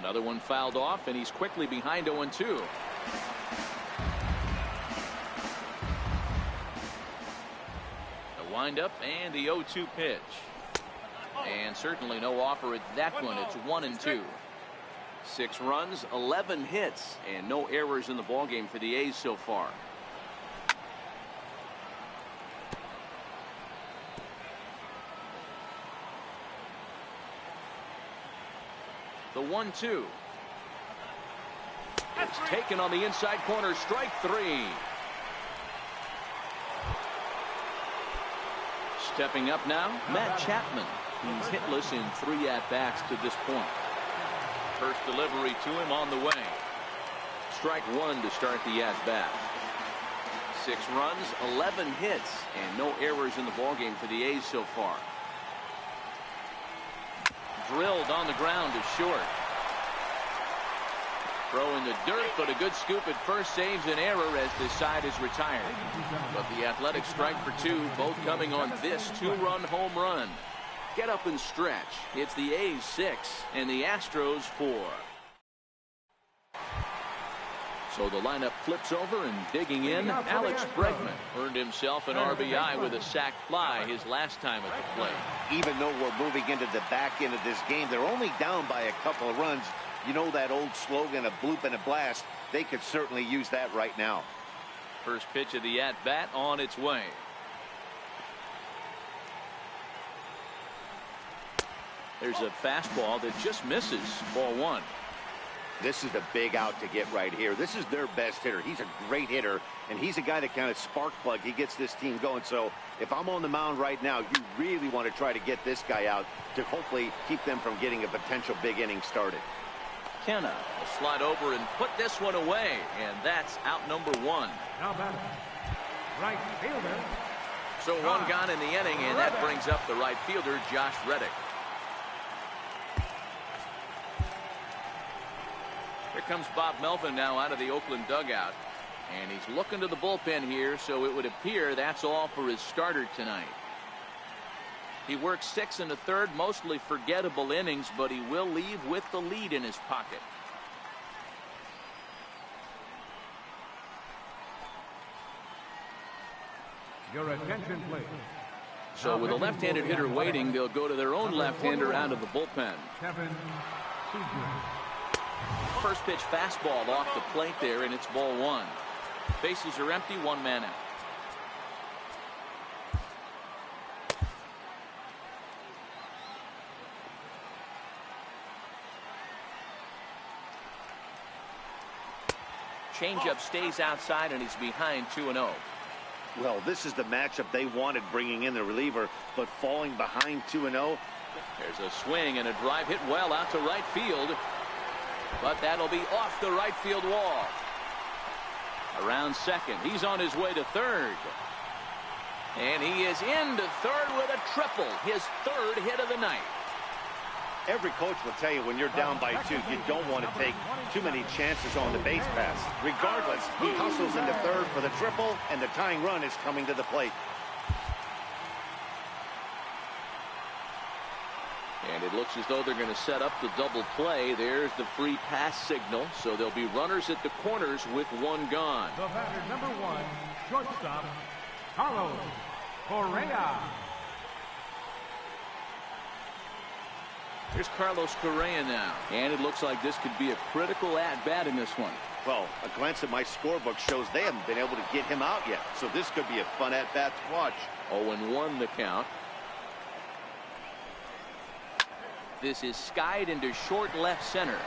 Another one fouled off, and he's quickly behind 0-2. The windup and the 0-2 pitch. And certainly no offer at that one. It's 1-2. 6 runs, 11 hits, and no errors in the ballgame for the A's so far. The 1-2. It's taken on the inside corner. Strike 3. Stepping up now, Matt Chapman. He's hitless in 3 at-bats to this point. First delivery to him on the way. Strike 1 to start the at-bat. 6 runs, 11 hits, and no errors in the ballgame for the A's so far. Drilled on the ground to short. Throw in the dirt, but a good scoop at first saves an error as this side is retired. But the Athletics strike for 2, both coming on this 2-run home run. Get up and stretch. It's the A's 6 and the Astros 4. So the lineup flips over, and digging in, Alex Bregman earned himself an RBI with a sac fly his last time at the plate. Even though we're moving into the back end of this game, they're only down by a couple of runs. You know that old slogan, a bloop and a blast. They could certainly use that right now. First pitch of the at-bat on its way. There's a fastball that just misses. Ball 1. This is a big out to get right here. This is their best hitter. He's a great hitter, and he's a guy that kind of spark plug. He gets this team going. So if I'm on the mound right now, you really want to try to get this guy out to hopefully keep them from getting a potential big inning started. Kenna will slide over and put this one away, and that's out number 1. Now batting, right fielder. So 1 gone in the inning, and that brings up the right fielder, Josh Reddick. Here comes Bob Melvin now out of the Oakland dugout, and he's looking to the bullpen here, so it would appear that's all for his starter tonight. He worked 6 1/3, mostly forgettable innings, but he will leave with the lead in his pocket. Your attention, please. So with a left-handed hitter waiting, they'll go to their own left-hander out of the bullpen. Kevin First pitch fastball off the plate there, and it's ball 1. Bases are empty, 1 man out. Changeup stays outside, and he's behind 2-0. Well, this is the matchup they wanted, bringing in the reliever, but falling behind 2-0. There's a swing and a drive hit well out to right field, but that'll be off the right field wall. Around second, he's on his way to third, and he is into third with a triple, his 3rd hit of the night. Every coach will tell you when you're down by 2, you don't want to take too many chances on the base pass. Regardless, he hustles into third for the triple, and the tying run is coming to the plate. And it looks as though they're going to set up the double play. There's the free pass signal, so there'll be runners at the corners with 1 gone. The batter, number 1, shortstop, Carlos Correa. Here's Carlos Correa now, and it looks like this could be a critical at-bat in this one. Well, a glance at my scorebook shows they haven't been able to get him out yet, so this could be a fun at-bat to watch. 0-1 the count. This is skied into short left center.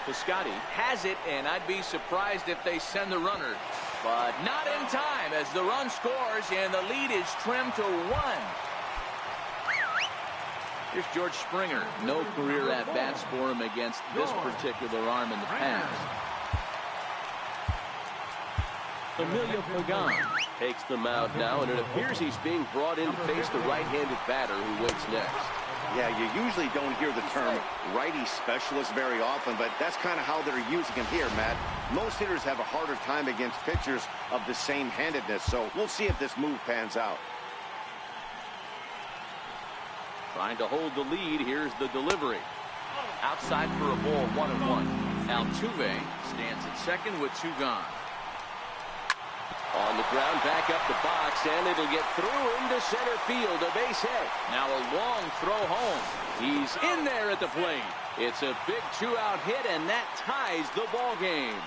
Piscotty has it, and I'd be surprised if they send the runner, but not in time as the run scores, and the lead is trimmed to 1. Here's George Springer. No career at-bats for him against this particular arm in the past. Emilio Pagan takes the mound now, and it appears he's being brought in to face the right-handed batter who waits next. Yeah, you usually don't hear the term righty specialist very often, but that's kind of how they're using him here, Matt. Most hitters have a harder time against pitchers of the same handedness, so we'll see if this move pans out. Trying to hold the lead. Here's the delivery. Outside for a ball, 1-1. Altuve stands at second with 2 gone. On the ground, back up the box, and it'll get through into center field. A base hit. Now a long throw home. He's in there at the plate. It's a big 2-out hit, and that ties the ball game.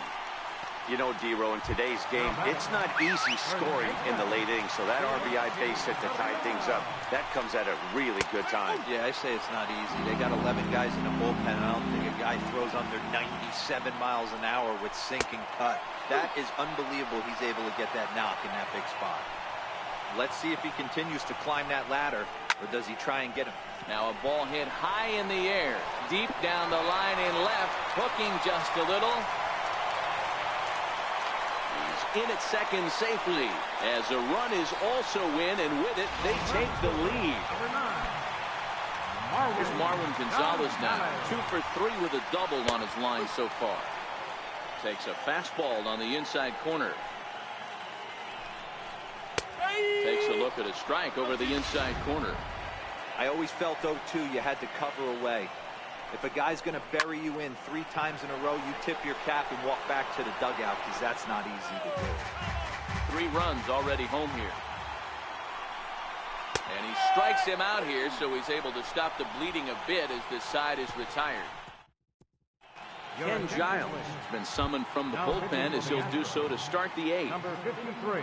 You know, D-Row, in today's game, it's not easy scoring in the late innings, so that RBI base hit to tie things up, that comes at a really good time. Yeah, I say it's not easy. They got 11 guys in the bullpen, and I don't think a guy throws under 97 miles an hour with sinking cut. That is unbelievable he's able to get that knock in that big spot. Let's see if he continues to climb that ladder, or does he try and get him? Now a ball hit high in the air, deep down the line in left, hooking just a little. In at second safely as a run is also in, and with it they take the lead. Here's Marwin Gonzalez now, 2 for 3 with a double on his line so far. Takes a fastball on the inside corner. Takes a look at a strike over the inside corner. I always felt, though, too, you had to cover away. If a guy's going to bury you in 3 times in a row, you tip your cap and walk back to the dugout, because that's not easy to do. 3 runs already home here. And he strikes him out here, so he's able to stop the bleeding a bit as this side is retired. Ken Giles has been summoned from the bullpen as he'll do so to start the 8th. Number 53.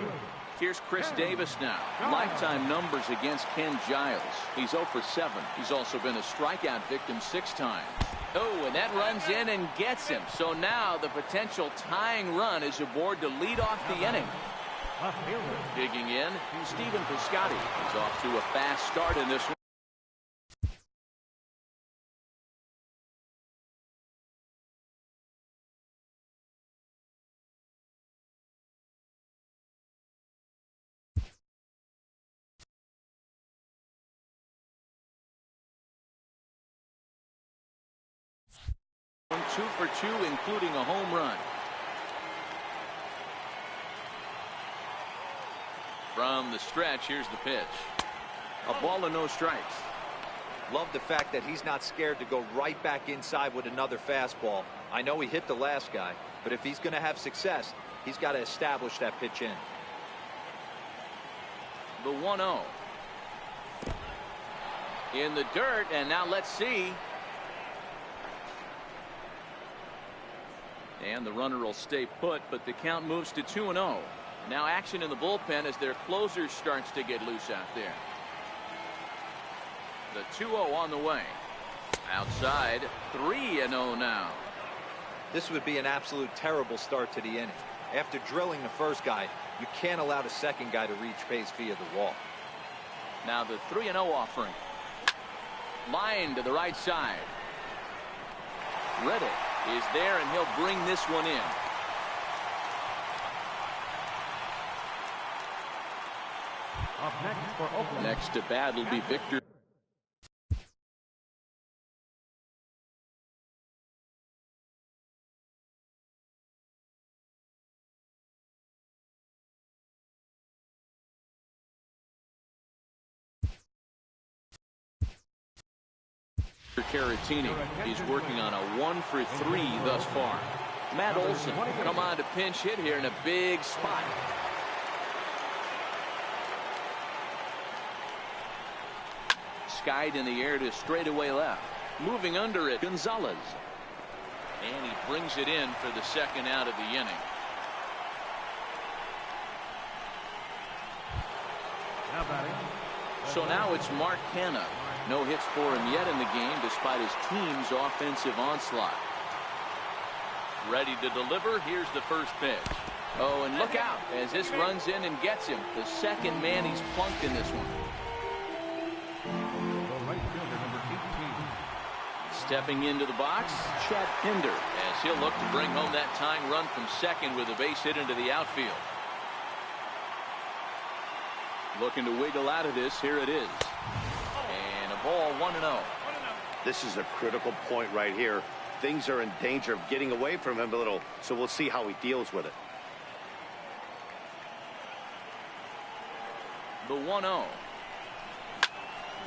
Here's Chris Davis now. Lifetime numbers against Ken Giles. He's 0 for 7. He's also been a strikeout victim 6 times. Oh, and that runs in and gets him. So now the potential tying run is aboard to lead off the inning. Digging in, Stephen Piscotty is off to a fast start in this one. Two for 2, including a home run. From the stretch, here's the pitch. A ball and no strikes. Love the fact that he's not scared to go right back inside with another fastball. I know he hit the last guy, but if he's going to have success, he's got to establish that pitch in. The 1-0. In the dirt, and now let's see. And the runner will stay put, but the count moves to 2-0. Now action in the bullpen as their closer starts to get loose out there. The 2-0 on the way. Outside, 3-0 now. This would be an absolute terrible start to the inning. After drilling the first guy, you can't allow the second guy to reach base via the wall. Now the 3-0 offering. Line to the right side. Reddick is there, and he'll bring this one in. Up next for Oakland. Next to bat will be Victor. Caratini. He's working on a 1 for 3 thus far. Matt Olson come on to pinch hit here in a big spot. Skied in the air to straightaway left. Moving under it, Gonzalez. And he brings it in for the second out of the inning. Now batting. So now it's Mark Canha. No hits for him yet in the game despite his team's offensive onslaught. Ready to deliver. Here's the first pitch. Oh, and look out as this runs in and gets him. The second man he's plunked in this one. The right fielder, number 18. Stepping into the box, Chad Pinder, as he'll look to bring home that tying run from second with a base hit into the outfield. Looking to wiggle out of this. Here it is. And a ball, 1-0. This is a critical point right here. Things are in danger of getting away from him a little, so we'll see how he deals with it. The 1-0.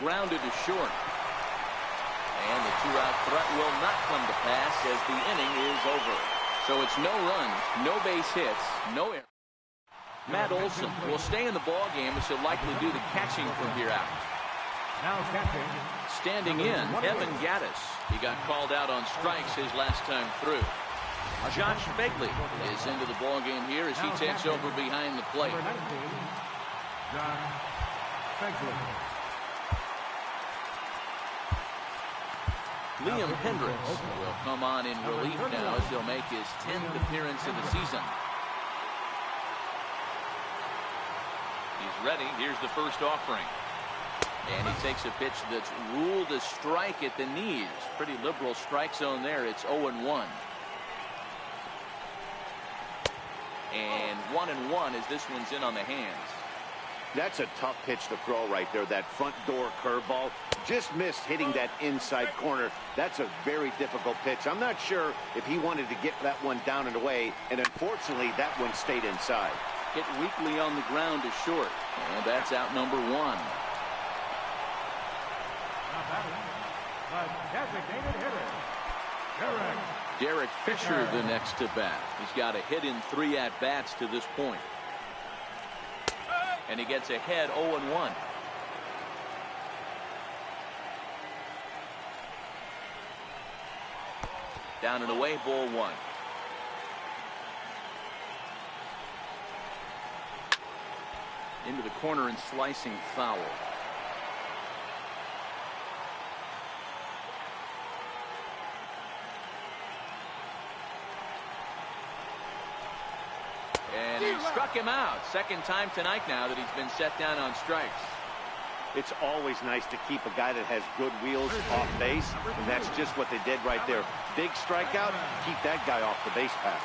grounded to short. And the two-out threat will not come to pass as the inning is over. So it's no runs, no base hits, no errors. Matt Olson will stay in the ball game, and she'll likely do the catching from here out. Now catching. Standing in, Evan Gaddis. He got called out on strikes his last time through. Josh Begley is into the ball game here as he takes over behind the plate. Number 19, Josh Begley. Liam Hendricks will come on in relief now as he'll make his 10th appearance of the season. He's ready. Here's the first offering. And he takes a pitch that's ruled a strike at the knees. Pretty liberal strike zone there. It's 0-1. And 1-1 as this one's in on the hands. That's a tough pitch to throw right there. That front door curveball just missed hitting that inside corner. That's a very difficult pitch. I'm not sure if he wanted to get that one down and away, and unfortunately that one stayed inside. Hit weakly on the ground to short, and that's out number 1. The designated hitter, Derek Fisher the next to bat. He's got a hit in 3 at-bats to this point. And he gets ahead 0-1. Down and away, ball 1. Into the corner and slicing foul. And he struck him out. Second time tonight now that he's been set down on strikes. It's always nice to keep a guy that has good wheels off base, and that's just what they did right there. Big strikeout, keep that guy off the base path.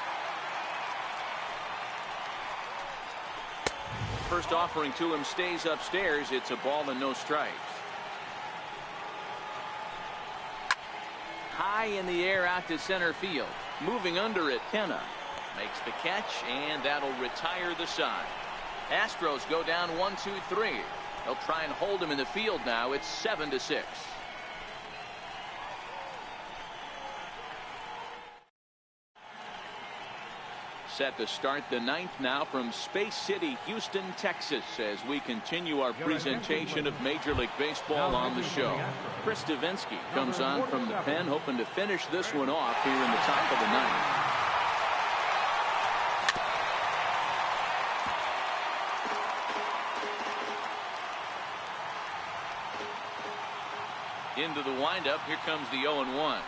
First offering to him stays upstairs. It's a ball and no strikes. High in the air out to center field. Moving under it, Kenna makes the catch, and that'll retire the side. Astros go down 1-2-3. They'll try and hold him in the field now. It's 7-6. Set to start the 9th now from Space City, Houston, Texas, as we continue our presentation of Major League Baseball on the show. Chris Davinsky comes on from the pen, hoping to finish this one off here in the top of the 9th. Into the windup. Here comes the 0-1.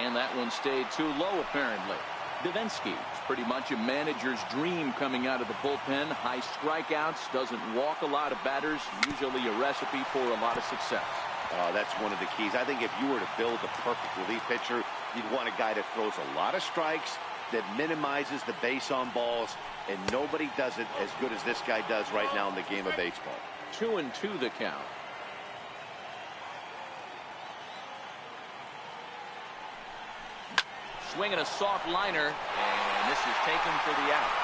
And that one stayed too low, apparently. Davinsky is pretty much a manager's dream coming out of the bullpen. High strikeouts, doesn't walk a lot of batters, usually a recipe for a lot of success. That's one of the keys. I think if you were to build a perfect relief pitcher, you'd want a guy that throws a lot of strikes, that minimizes the base on balls, and nobody does it as good as this guy does right now in the game of baseball. 2-2 the count. Swinging a soft liner, and this is taken for the out.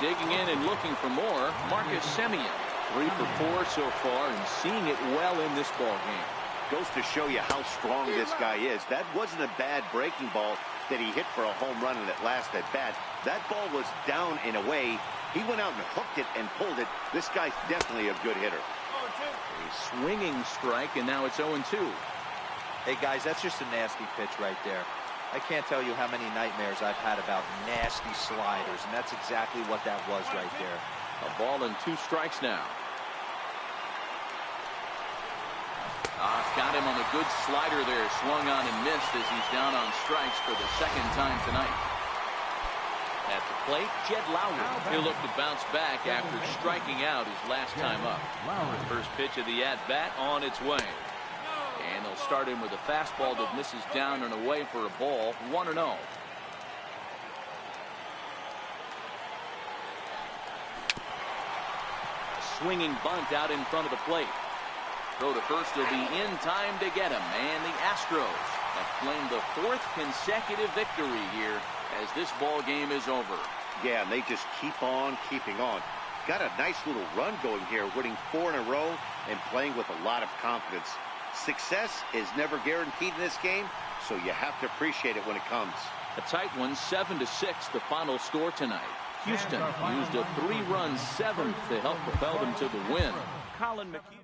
Digging in and looking for more, Marcus Semien. 3 for 4 so far, and seeing it well in this ball game. Goes to show you how strong this guy is. That wasn't a bad breaking ball that he hit for a home run in that last at bat. That ball was down and away. He went out and hooked it and pulled it. This guy's definitely a good hitter. A swinging strike, and now it's 0-2. Hey, guys, that's just a nasty pitch right there. I can't tell you how many nightmares I've had about nasty sliders, and that's exactly what that was right there. A ball and 2 strikes now. Got him on a good slider there. Swung on and missed as he's down on strikes for the 2nd time tonight. At the plate, Jed Lowe. He'll look to bounce back after striking out his last time up. First pitch of the at-bat on its way. And they'll start him with a fastball that misses down and away for a ball. 1-0. A swinging bunt out in front of the plate. Throw to first will be in time to get him. And the Astros have claimed the 4th consecutive victory here as this ball game is over. Yeah, and they just keep on keeping on. got a nice little run going here, winning 4 in a row and playing with a lot of confidence. Success is never guaranteed in this game, so you have to appreciate it when it comes. A tight one, 7-6, the final score tonight. Houston used a 3-run 7th to help propel them to the win. Colin McHugh.